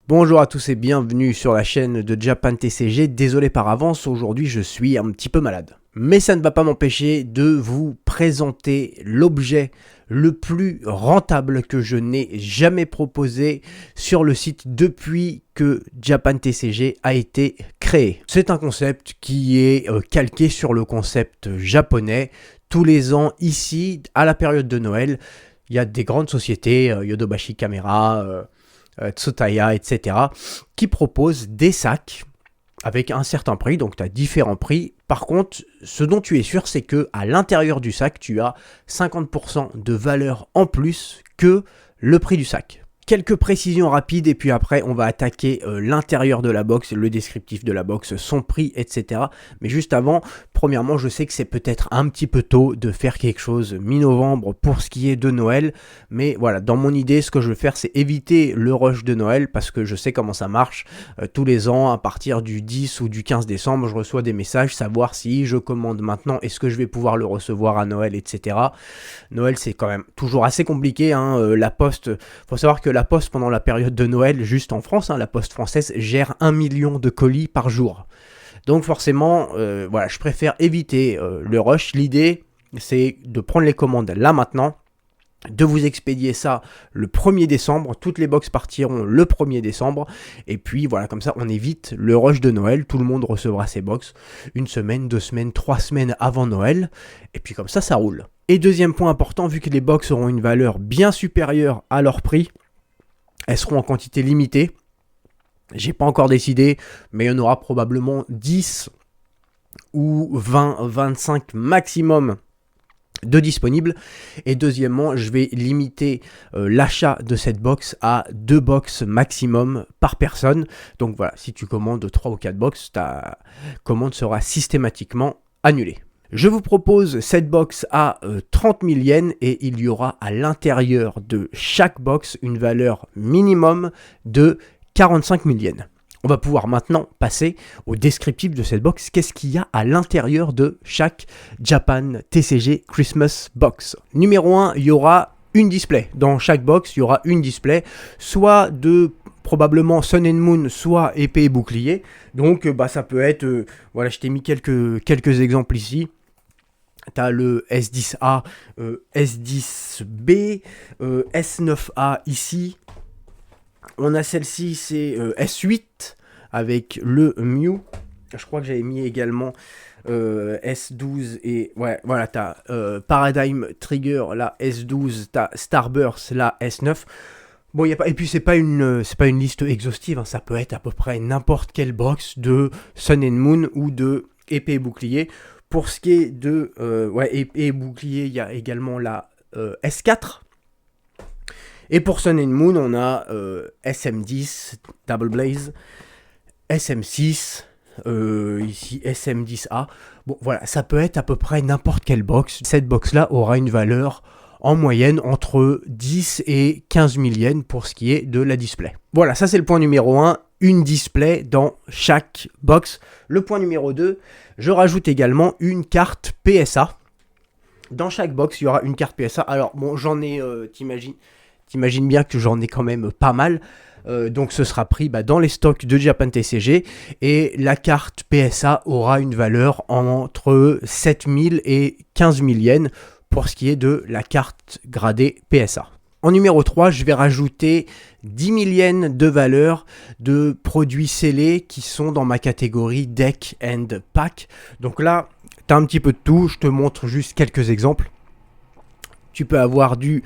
Bonjour à tous et bienvenue sur la chaîne de Japan TCG. Désolé par avance, aujourd'hui je suis un petit peu malade. Mais ça ne va pas m'empêcher de vous présenter l'objet le plus rentable que je n'ai jamais proposé sur le site depuis que Japan TCG a été créé. C'est un concept qui est calqué sur le concept japonais. Tous les ans, ici, à la période de Noël, il y a des grandes sociétés, Yodobashi Camera, Tsutaya, etc., qui proposent des sacs avec un certain prix, donc tu as différents prix. Par contre, ce dont tu es sûr, c'est que à l'intérieur du sac, tu as 50% de valeur en plus que le prix du sac. Quelques précisions rapides et puis après on va attaquer l'intérieur de la box, le descriptif de la box, son prix, etc. Mais juste avant, premièrement, je sais que c'est peut-être un petit peu tôt de faire quelque chose mi-novembre pour ce qui est de Noël. Mais voilà, dans mon idée, ce que je veux faire, c'est éviter le rush de Noël parce que je sais comment ça marche. Tous les ans, à partir du 10 ou du 15 décembre, je reçois des messages, savoir si je commande maintenant, est-ce que je vais pouvoir le recevoir à Noël, etc. Noël, c'est quand même toujours assez compliqué, hein. La poste, faut savoir que la poste pendant la période de Noël, juste en France, la poste française gère 1 million de colis par jour. Donc forcément, voilà, je préfère éviter le rush. L'idée, c'est de prendre les commandes là maintenant, de vous expédier ça le 1er décembre. Toutes les box partiront le 1er décembre. Et puis voilà, comme ça, on évite le rush de Noël. Tout le monde recevra ses box 1 semaine, 2 semaines, 3 semaines avant Noël. Et puis comme ça roule. Et deuxième point important, vu que les box auront une valeur bien supérieure à leur prix, elles seront en quantité limitée. J'ai pas encore décidé, mais il y en aura probablement 10 ou 20, 25 maximum de disponibles. Et deuxièmement, je vais limiter l'achat de cette box à 2 box maximum par personne. Donc voilà, si tu commandes 3 ou 4 box, ta commande sera systématiquement annulée. Je vous propose cette box à 30 000 yens et il y aura à l'intérieur de chaque box une valeur minimum de 45 000 yens. On va pouvoir maintenant passer au descriptif de cette box. Qu'est-ce qu'il y a à l'intérieur de chaque Japan TCG Christmas Box? Numéro 1, il y aura une display. Dans chaque box, il y aura une display, soit de probablement Sun and Moon, soit épée et bouclier. Donc ça peut être, voilà, je t'ai mis quelques exemples ici. Tu as le S10A, S10B, S9A ici. On a celle-ci, c'est S8 avec le Mew. Je crois que j'avais mis également S12 et ouais, voilà, tu as Paradigm Trigger, la S12, tu as Starburst, la S9. Bon, y a pas, et puis c'est pas une liste exhaustive, hein, ça peut être à peu près n'importe quelle box de Sun and Moon ou de épée et bouclier. Pour ce qui est de épée et bouclier, il y a également la S4. Et pour Sun and Moon, on a SM10, Double Blaze, SM6, ici SM10A. Bon, voilà, ça peut être à peu près n'importe quelle box. Cette box-là aura une valeur en moyenne entre 10 et 15 000 yens pour ce qui est de la display. Voilà, ça c'est le point numéro 1, une display dans chaque box. Le point numéro 2, je rajoute également une carte PSA. Dans chaque box, il y aura une carte PSA. Alors bon, j'en ai, t'imagines bien que j'en ai quand même pas mal. Donc ce sera pris dans les stocks de Japan TCG. Et la carte PSA aura une valeur entre 7 000 et 15 000 yens pour ce qui est de la carte gradée PSA. En numéro 3, je vais rajouter 10 000 yens de valeur de produits scellés qui sont dans ma catégorie Deck and Pack. Donc là, tu as un petit peu de tout. Je te montre juste quelques exemples. Tu peux avoir du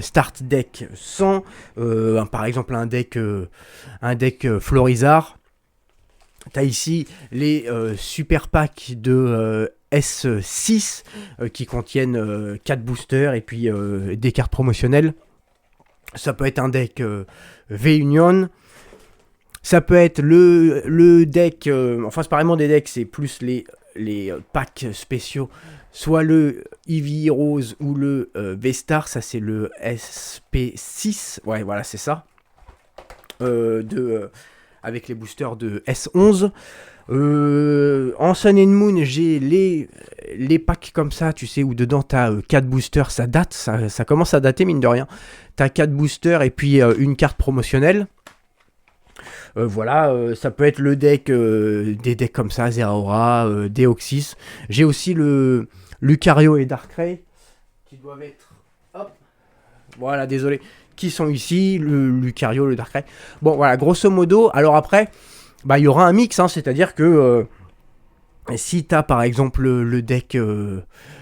Start Deck 100, par exemple un deck Florizard. Tu as ici les super packs de S6 qui contiennent 4 boosters et puis des cartes promotionnelles. Ça peut être un deck V-Union. Ça peut être le deck, enfin c'est pas vraiment des decks, c'est plus les packs spéciaux. Soit le Eevee Heroes ou le V-Star, ça c'est le SP6. Ouais, voilà, c'est ça. Avec les boosters de S11. En Sun and Moon, j'ai les packs comme ça, tu sais, où dedans tu as 4 boosters, ça date, ça commence à dater mine de rien. Tu as 4 boosters et puis une carte promotionnelle. Voilà, ça peut être le deck, des decks comme ça, Zeraora, Deoxys. J'ai aussi le Lucario et Darkrai qui doivent être... Hop, voilà, désolé. Qui sont ici, le Lucario, le Darkrai. Bon, voilà, grosso modo. Alors après, bah, il y aura un mix, hein, c'est-à-dire que si tu as par exemple le deck...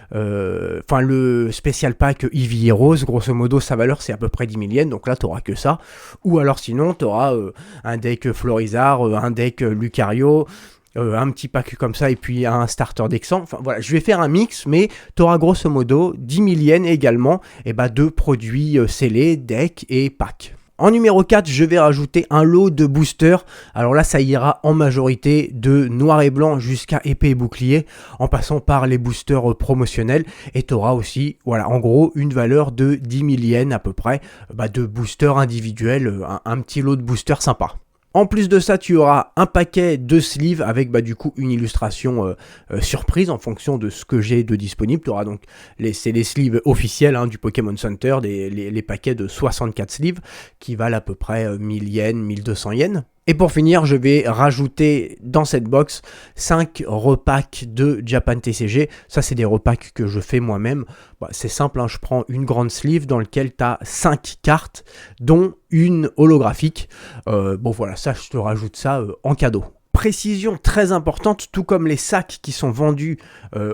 Enfin, le spécial pack Eevee Heroes, grosso modo, sa valeur c'est à peu près 10 000 yens, donc là t'auras que ça. Ou alors sinon t'auras un deck Florizard, un deck Lucario, un petit pack comme ça, et puis un starter d'Exan. Enfin voilà, je vais faire un mix, mais t'auras grosso modo 10 000 yens également, et bah, de produits scellés, decks et packs. En numéro 4, je vais rajouter un lot de boosters. Alors là, ça ira en majorité de noir et blanc jusqu'à épée et bouclier, en passant par les boosters promotionnels. Et tu auras aussi, voilà, en gros, une valeur de 10 000 yens à peu près, de boosters individuels, un petit lot de boosters sympa. En plus de ça, tu auras un paquet de sleeves avec du coup une illustration surprise en fonction de ce que j'ai de disponible. Tu auras donc c'est les sleeves officiels du Pokémon Center, les paquets de 64 sleeves qui valent à peu près 1000 yens, 1200 yens. Et pour finir, je vais rajouter dans cette box 5 repacks de Japan TCG. Ça, c'est des repacks que je fais moi-même. C'est simple, je prends une grande sleeve dans laquelle tu as 5 cartes, dont une holographique. Bon voilà, ça, je te rajoute ça en cadeau. Précision très importante, tout comme les sacs qui sont vendus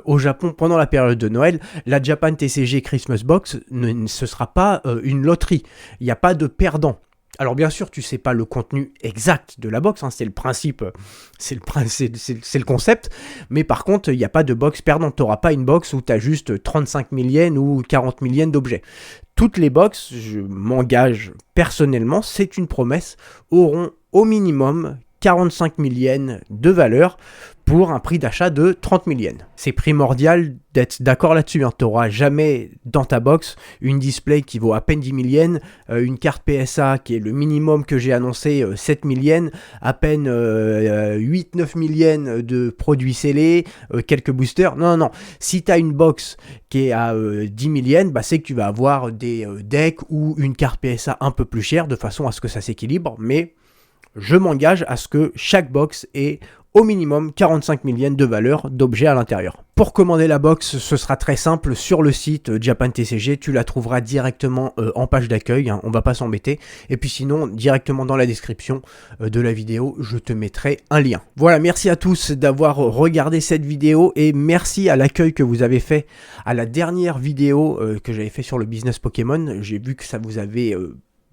au Japon pendant la période de Noël, la Japan TCG Christmas Box, ce sera pas une loterie. Il n'y a pas de perdant. Alors bien sûr, tu sais pas le contenu exact de la box, c'est le principe, c'est le concept, mais par contre, il n'y a pas de box perdante. Tu n'auras pas une box où tu as juste 35 000 yens ou 40 000 yens d'objets. Toutes les box, je m'engage personnellement, c'est une promesse, auront au minimum 45 000 yens de valeur pour un prix d'achat de 30 000 yens. C'est primordial d'être d'accord là-dessus. Tu n'auras jamais dans ta box une display qui vaut à peine 10 000 yens, une carte PSA qui est le minimum que j'ai annoncé, 7 000 yens, à peine 8-9 000 yens de produits scellés, quelques boosters. Non. Si tu as une box qui est à 10 000 yens, c'est que tu vas avoir des decks ou une carte PSA un peu plus chère de façon à ce que ça s'équilibre, mais je m'engage à ce que chaque box ait au minimum 45 000 yens de valeur d'objets à l'intérieur. Pour commander la box, ce sera très simple. Sur le site Japan TCG, tu la trouveras directement en page d'accueil. On va pas s'embêter. Et puis sinon, directement dans la description de la vidéo, je te mettrai un lien. Voilà, merci à tous d'avoir regardé cette vidéo et merci à l'accueil que vous avez fait à la dernière vidéo que j'avais fait sur le business Pokémon. J'ai vu que ça vous avait...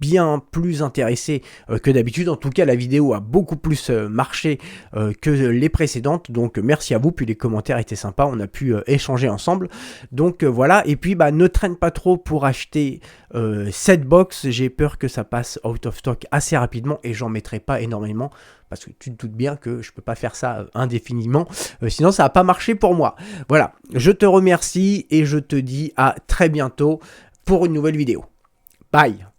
bien plus intéressé que d'habitude. En tout cas, la vidéo a beaucoup plus marché que les précédentes. Donc, merci à vous. Puis les commentaires étaient sympas. On a pu échanger ensemble. Donc, voilà. Et puis, ne traîne pas trop pour acheter cette box. J'ai peur que ça passe out of stock assez rapidement et j'en mettrai pas énormément. Parce que tu te doutes bien que je peux pas faire ça indéfiniment. Sinon, ça va pas marcher pour moi. Voilà. Je te remercie et je te dis à très bientôt pour une nouvelle vidéo. Bye!